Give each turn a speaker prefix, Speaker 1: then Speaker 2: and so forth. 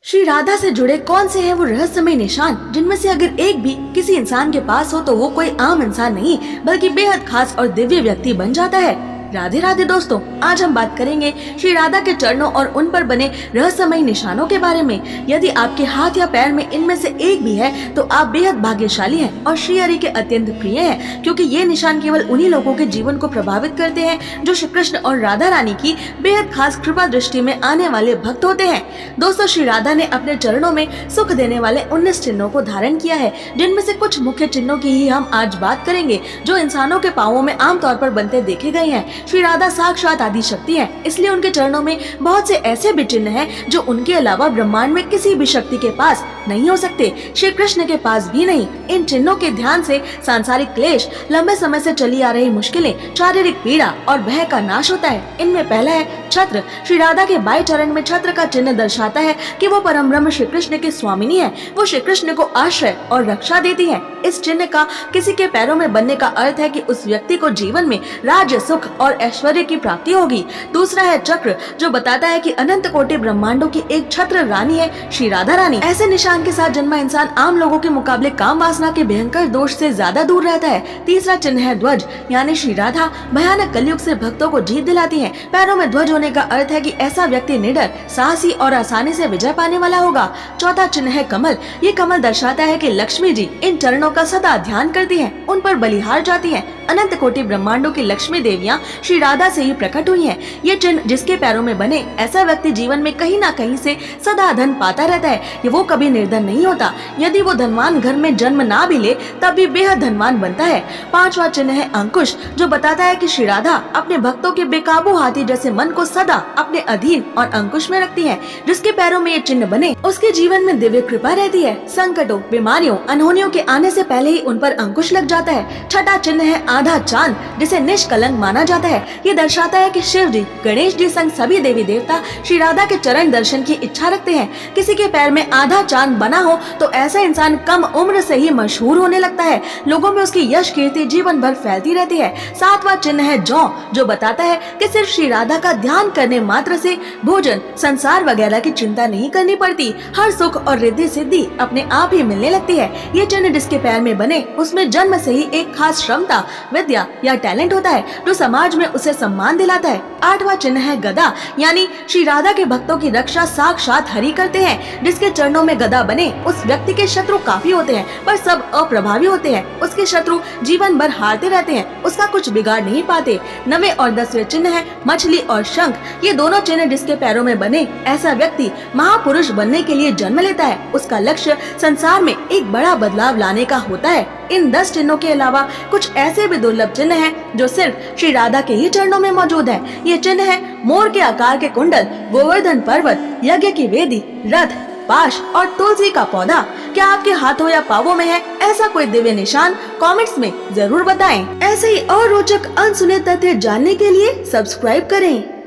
Speaker 1: श्री राधा से जुड़े कौन से हैं वो रहस्यमय निशान जिनमें से अगर एक भी किसी इंसान के पास हो तो वो कोई आम इंसान नहीं बल्कि बेहद खास और दिव्य व्यक्ति बन जाता है। राधे राधे दोस्तों, आज हम बात करेंगे श्री राधा के चरणों और उन पर बने रहस्यमय निशानों के बारे में। यदि आपके हाथ या पैर में इनमें से एक भी है तो आप बेहद भाग्यशाली हैं और श्री हरि के अत्यंत प्रिय हैं, क्योंकि ये निशान केवल उन्हीं लोगों के जीवन को प्रभावित करते हैं जो श्री कृष्ण और राधा रानी की बेहद खास कृपा दृष्टि में आने वाले भक्त होते हैं। दोस्तों, श्री राधा ने अपने चरणों में सुख देने वाले 19 चिन्हों को धारण किया है, जिनमें से कुछ मुख्य चिन्हों की ही हम आज बात करेंगे जो इंसानों के पांवों में आमतौर पर बनते देखे गए हैं। श्री राधा साक्षात आदि शक्ति है, इसलिए उनके चरणों में बहुत से ऐसे भी चिन्ह हैं जो उनके अलावा ब्रह्मांड में किसी भी शक्ति के पास नहीं हो सकते, श्री कृष्ण के पास भी नहीं। इन चिन्हों के ध्यान से सांसारिक क्लेश, लंबे समय से चली आ रही मुश्किलें, शारीरिक पीड़ा और भय का नाश होता है। इनमें पहला है छत्र। श्री राधा के बाएं चरण में छत्र का चिन्ह दर्शाता है कि वो परम ब्रह्म श्री कृष्ण की स्वामिनी है। वो श्री कृष्ण को आश्रय और रक्षा देती है। इस चिन्ह का किसी के पैरों में बनने का अर्थ है कि उस व्यक्ति को जीवन में राज्य, सुख और ऐश्वर्य की प्राप्ति होगी। दूसरा है चक्र, जो बताता है कि अनंत कोटि ब्रह्मांडों की एक छत्र रानी है श्री राधा रानी। ऐसे निशान के साथ जन्मा इंसान आम लोगों के मुकाबले काम वासना के भयंकर दोष से ज्यादा दूर रहता है। तीसरा चिन्ह है ध्वज, यानी श्री राधा भयानक कलयुग से भक्तों को जीत दिलाती है। पैरों में ध्वज होने का अर्थ है कि ऐसा व्यक्ति निडर, साहसी और आसानी से विजय पाने वाला होगा। चौथा चिन्ह है कमल। ये कमल दर्शाता है कि लक्ष्मी जी इन चरणों का सदा ध्यान करती हैं, उन पर बलिहार जाती हैं। अनंत कोटि ब्रह्मांडों की लक्ष्मी देवियां श्री राधा से ही प्रकट हुई हैं। ये चिन्ह जिसके पैरों में बने, ऐसा व्यक्ति जीवन में कहीं ना कहीं से सदा धन पाता रहता है। ये वो कभी निर्धन नहीं होता। यदि वो धनवान घर में जन्म ना भी ले तब भी बेहद धनवान बनता है। पांचवा चिन्ह है अंकुश, जो बताता है कि श्री राधा अपने भक्तों के बेकाबू हाथी जैसे मन को सदा अपने अधीन और अंकुश में रखती है। जिसके पैरों में ये चिन्ह बने उसके जीवन में दिव्य कृपा रहती है। संकटों, बीमारियों, अनहोनियों के आने से पहले ही उन पर अंकुश लग जाता है। छठा चिन्ह है आधा चांद, जिसे निष्कलंक माना जाता है। ये दर्शाता है कि शिव जी, गणेश जी संग सभी देवी देवता श्री राधा के चरण दर्शन की इच्छा रखते हैं। किसी के पैर में आधा चांद बना हो तो ऐसा इंसान कम उम्र से ही मशहूर होने लगता है। लोगों में उसकी यश कीर्ति जीवन भर फैलती रहती है। सातवां चिन्ह है जौ, जो बताता है कि सिर्फ श्री राधा का ध्यान करने मात्र से भोजन, संसार वगैरह की चिंता नहीं करनी पड़ती। हर सुख और रिद्धि सिद्धि अपने आप ही मिलने लगती है। ये चिन्ह जिसके पैर में बने उसमें जन्म से ही एक खास क्षमता, विद्या या टैलेंट होता है जो समाज में उसे सम्मान दिलाता है। आठवां चिन्ह है गदा, यानी श्री राधा के भक्तों की रक्षा साक्षात हरि करते हैं। जिसके चरणों में गदा बने उस व्यक्ति के शत्रु काफी होते हैं पर सब अप्रभावी होते हैं। उसके शत्रु जीवन भर हारते रहते हैं, उसका कुछ बिगाड़ नहीं पाते। 9वें और 10वें चिन्ह है मछली और शंख। ये दोनों चिन्ह जिसके पैरों में बने ऐसा व्यक्ति महापुरुष बनने के लिए जन्म लेता है। उसका लक्ष्य संसार में एक बड़ा बदलाव लाने का होता है। इन 10 चिन्हों के अलावा कुछ ऐसे भी दुर्लभ चिन्ह हैं जो सिर्फ श्री राधा के ही चरणों में मौजूद है। ये चिन्ह है मोर के आकार के कुंडल, गोवर्धन पर्वत, यज्ञ की वेदी, रथ, पाश और तुलसी का पौधा। क्या आपके हाथों या पावों में है ऐसा कोई दिव्य निशान? कमेंट्स में जरूर बताएं। ऐसे ही और रोचक अनसुने तथ्य जानने के लिए सब्सक्राइब करें।